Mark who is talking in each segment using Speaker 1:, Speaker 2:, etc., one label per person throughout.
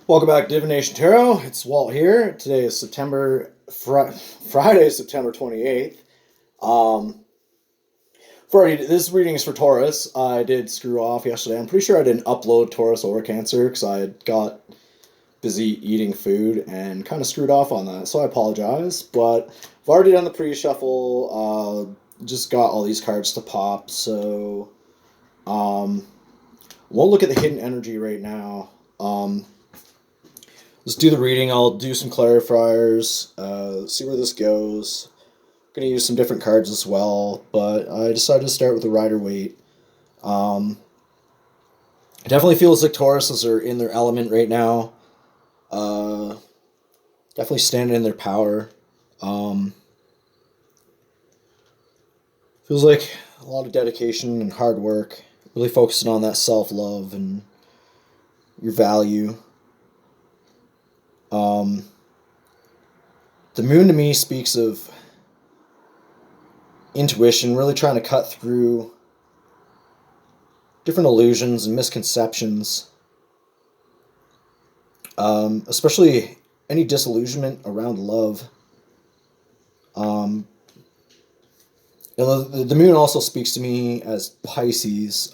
Speaker 1: Welcome back to Divination Tarot. It's Walt here. Today is Friday, September 28th. Um, this reading is for Taurus. I did screw off yesterday. I'm pretty sure I didn't upload Taurus or Cancer because I had got busy eating food and kind of screwed off on that. So I apologize. But I've already done the pre-shuffle. Just got all these cards to pop. So won't look at the hidden energy right now. Let's do the reading. I'll do some clarifiers, see where this goes. I'm going to use some different cards as well, but I decided to start with the Rider Waite. It definitely feels like Tauruses are in their element right now. Uh, Definitely standing in their power. Um, Feels like a lot of dedication and hard work, really focusing on that self-love and your value. Um, the moon to me speaks of intuition, really trying to cut through different illusions and misconceptions, especially any disillusionment around love. Um, the moon also speaks to me as Pisces,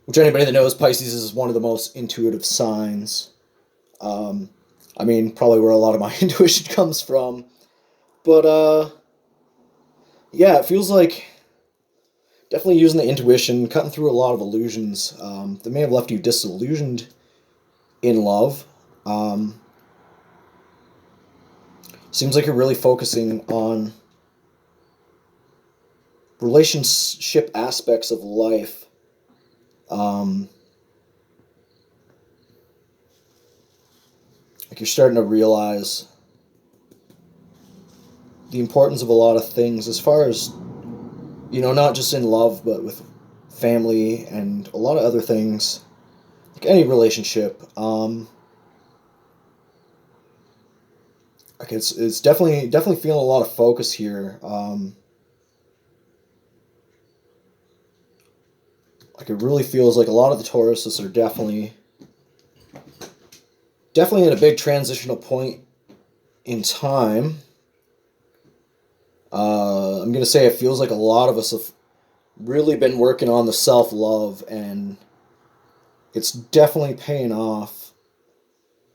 Speaker 1: which anybody that knows Pisces is one of the most intuitive signs. Um, Probably where a lot of my intuition comes from. But yeah, it feels like definitely using the intuition, cutting through a lot of illusions that may have left you disillusioned in love. Um, Seems like you're really focusing on relationship aspects of life. Um, like you're starting to realize the importance of a lot of things as far as, not just in love, but with family and a lot of other things. Like any relationship. Like it's definitely feeling a lot of focus here. Like it really feels like a lot of the Tauruses are definitely at a big transitional point in time. I'm gonna say it feels like a lot of us have really been working on the self love, and it's definitely paying off.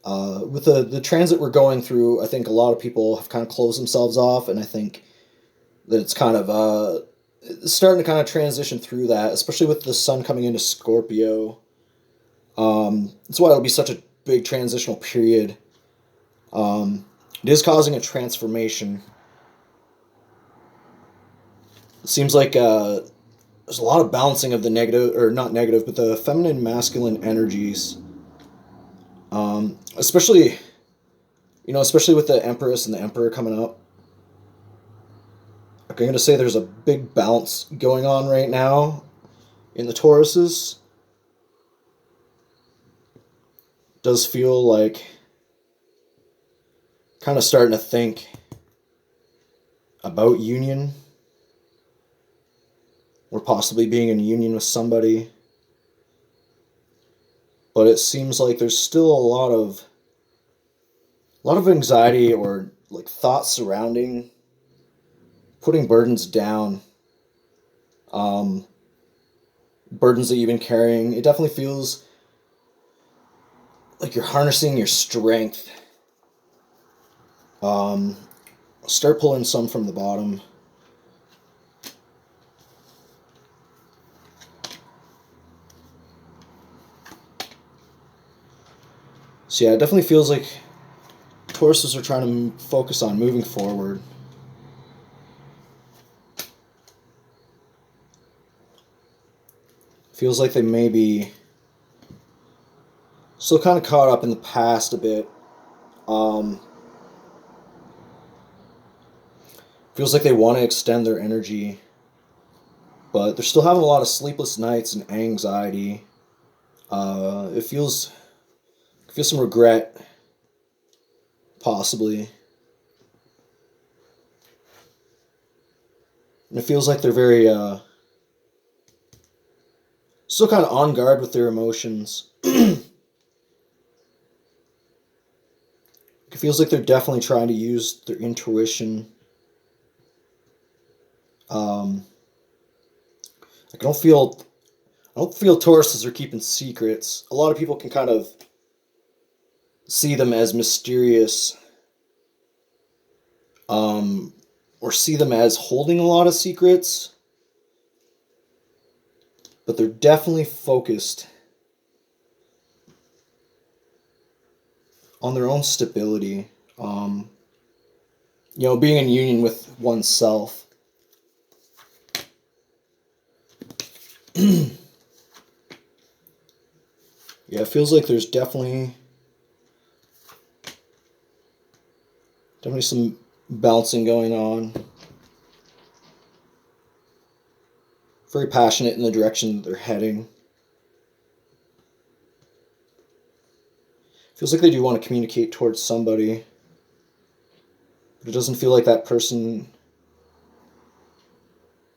Speaker 1: With the transit we're going through, I think a lot of people have kind of closed themselves off, and I think that it's kind of starting to kind of transition through that, especially with the sun coming into Scorpio. That's why it'll be such a big transitional period. It is causing a transformation. It seems like there's a lot of balancing of the negative, or not negative, but the feminine masculine energies. Especially, especially with the Empress and the Emperor coming up. I'm going to say there's a big balance going on right now in the Tauruses. It does feel like kind of starting to think about union, or possibly being in union with somebody. But it seems like there's still a lot of anxiety or like thoughts surrounding putting burdens down, um, burdens that you've been carrying. It definitely feels like you're harnessing your strength. Um, Start pulling some from the bottom. So yeah, it definitely feels like Tauruses are trying to focus on moving forward. Feels like they may be still kind of caught up in the past a bit. Um, Feels like they want to extend their energy, but they're still having a lot of sleepless nights and anxiety. It feels some regret, possibly, and it feels like they're very still kind of on guard with their emotions. It feels like they're definitely trying to use their intuition. Like I don't feel Tauruses are keeping secrets. A lot of people can kind of see them as mysterious, or see them as holding a lot of secrets, but they're definitely focused on their own stability. Being in union with oneself. Yeah, it feels like there's definitely some bouncing going on. Very passionate in the direction that they're heading. Feels like they do want to communicate towards somebody, but it doesn't feel like that person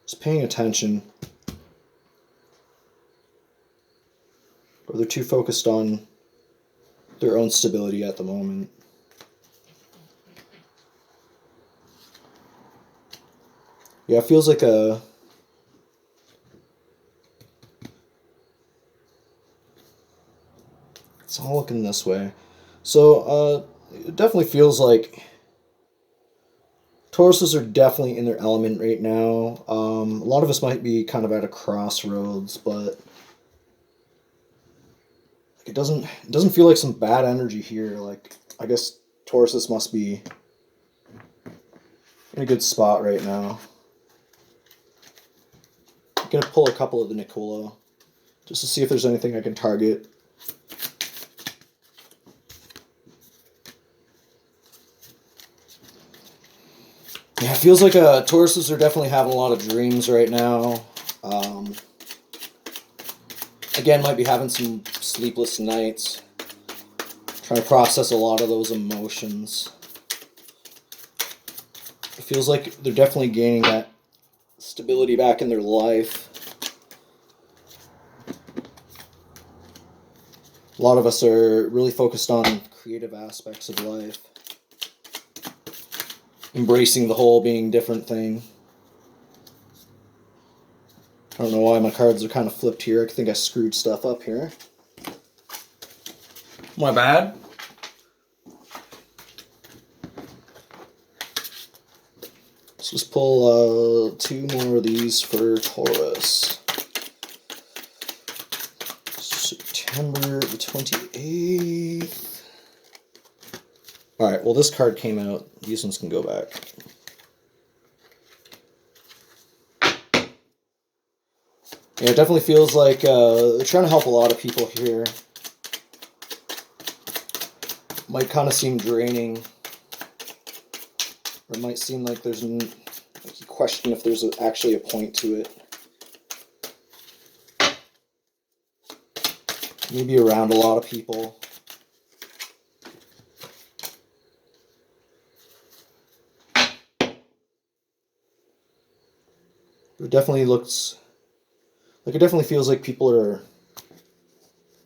Speaker 1: is paying attention. Or they're too focused on their own stability at the moment. Yeah, it feels like it's all looking this way. So, it definitely feels like Tauruses are definitely in their element right now. A lot of us might be kind of at a crossroads, but it doesn't feel like some bad energy here. Like, I guess Tauruses must be in a good spot right now. I'm gonna pull a couple of the Nicola just to see if there's anything I can target. Yeah, it feels like Tauruses are definitely having a lot of dreams right now. Again, might be having some sleepless nights. Trying to process a lot of those emotions. It feels like they're definitely gaining that stability back in their life. A lot of us are really focused on creative aspects of life. Embracing the whole being different thing. I don't know why my cards are kind of flipped here. I think I screwed stuff up here. My bad. Let's just pull two more of these for Taurus. September the 28th. Alright, well this card came out. These ones can go back. Yeah, it definitely feels like they're trying to help a lot of people here. Might kind of seem draining. Or it might seem like there's you question if there's actually a point to it. Maybe around a lot of people. It definitely looks like, it definitely feels like people are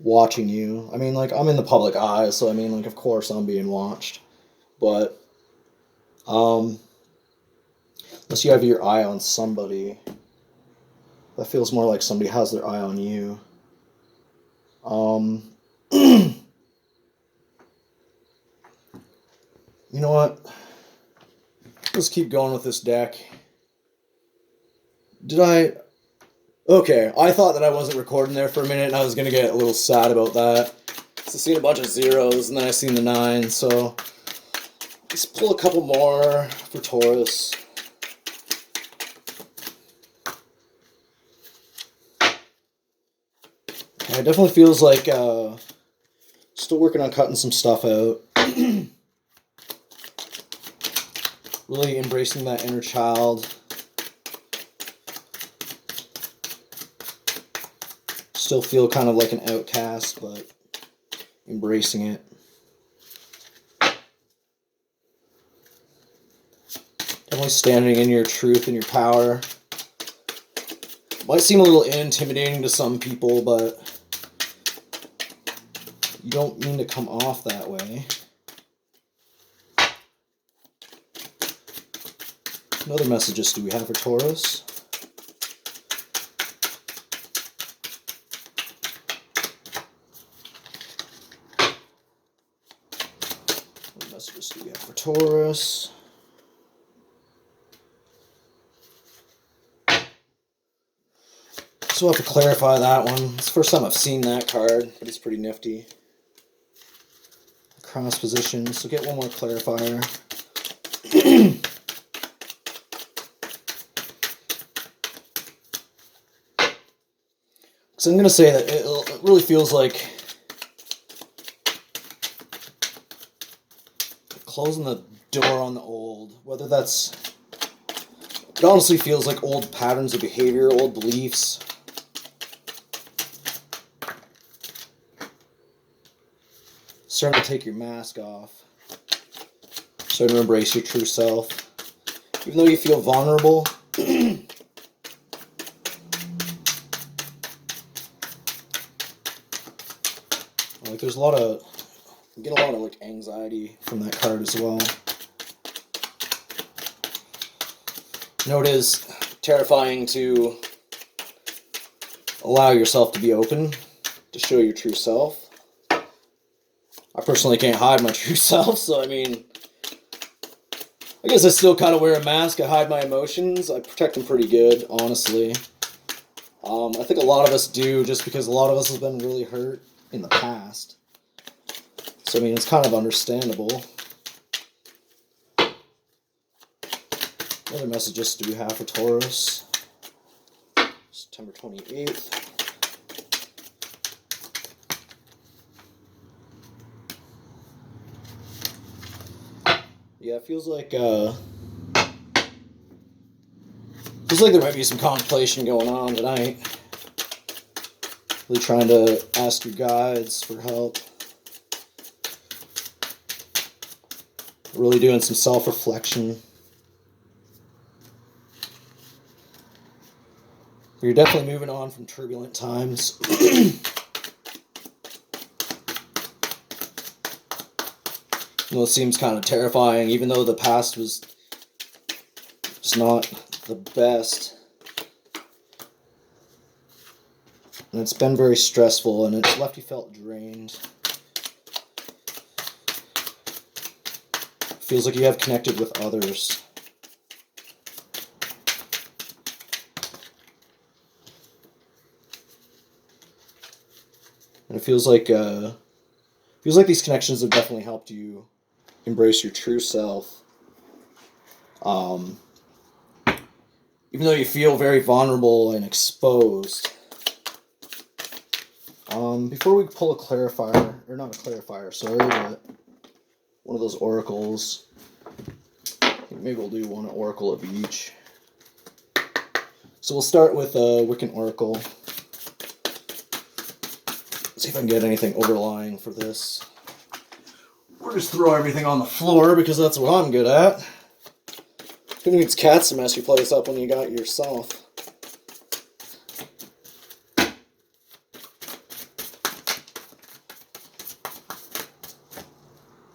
Speaker 1: watching you. I mean, like, I'm in the public eye, so I mean, like, of course I'm being watched. But unless you have your eye on somebody, that feels more like somebody has their eye on you. You know what? Let's keep going with this deck. Okay, I thought that I wasn't recording there for a minute, and I was going to get a little sad about that. So I seen a bunch of zeros, and then I seen the 9, so let's pull a couple more for Taurus. Yeah, it definitely feels like still working on cutting some stuff out. Really embracing that inner child. Still feel kind of like an outcast, but embracing it. Definitely standing in your truth and your power. Might seem a little intimidating to some people, but you don't mean to come off that way. What other messages do we have for Taurus? What messages do we have for Taurus? So we'll have to clarify that one. It's the first time I've seen that card, but it's pretty nifty. Cross position, so get one more clarifier. So I'm going to say that it really feels like closing the door on the old, whether that's, it honestly feels like old patterns of behavior, old beliefs. Starting to take your mask off. Starting to embrace your true self. Even though you feel vulnerable, like there's a lot of, you get a lot of like anxiety from that card as well. You know, it is terrifying to allow yourself to be open, to show your true self. I personally can't hide my true self, so I mean, I guess I still kind of wear a mask. I hide my emotions. I protect them pretty good, honestly. I think a lot of us do, just because a lot of us have been really hurt in the past. So I mean, it's kind of understandable. What other messages do we have for Taurus? September 28th. Yeah, it feels like there might be some contemplation going on tonight. Really trying to ask your guides for help. Really doing some self-reflection. You're definitely moving on from turbulent times. Well, it seems kind of terrifying, even though the past was just not the best. And it's been very stressful, and it's left you felt drained. It feels like you have connected with others. And it feels like these connections have definitely helped you embrace your true self. Even though you feel very vulnerable and exposed. Before we pull a clarifier, or not a clarifier, sorry, but one of those oracles. I think maybe we'll do one oracle of each. So we'll start with a Wiccan oracle. See if I can get anything overlying for this. Or just throw everything on the floor, because that's what I'm good at. Who needs cats to mess your place up when you got yourself?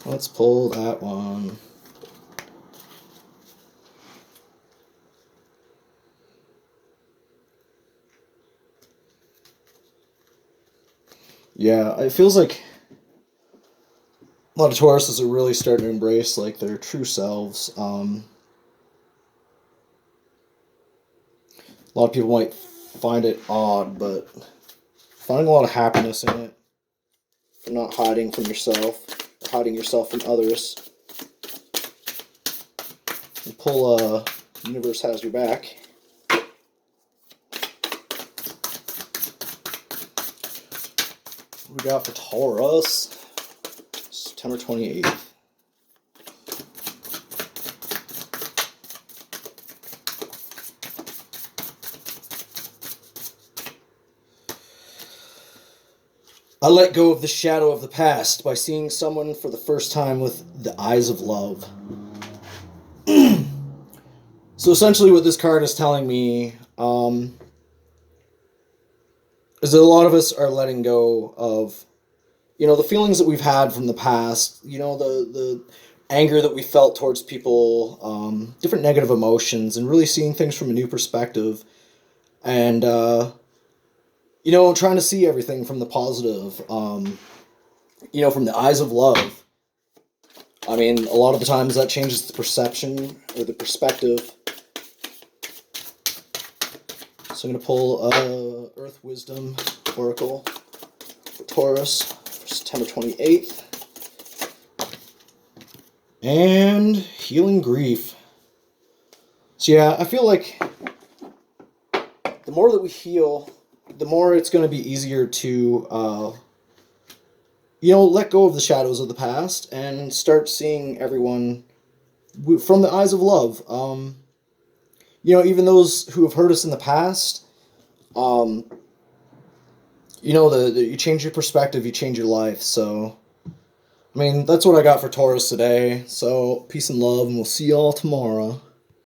Speaker 1: Let's pull that one. Yeah, it feels like a lot of Tauruses are really starting to embrace like their true selves. A lot of people might find it odd, but finding a lot of happiness in it. You're not hiding from yourself, or hiding yourself from others. You pull Universe Has Your Back. What we got for Taurus? September 28th. I let go of the shadow of the past by seeing someone for the first time with the eyes of love. So essentially what this card is telling me is that a lot of us are letting go of, the feelings that we've had from the past, the anger that we felt towards people, different negative emotions, and really seeing things from a new perspective. And, trying to see everything from the positive, from the eyes of love. I mean, a lot of the times that changes the perception or the perspective. So I'm going to pull Earth Wisdom Oracle for Taurus for September 28th. And Healing Grief. So yeah, I feel like the more that we heal, the more it's going to be easier to, let go of the shadows of the past and start seeing everyone from the eyes of love. Even those who have hurt us in the past, you change your perspective, you change your life. So, I mean, that's what I got for Taurus today. So, peace and love, and we'll see y'all tomorrow.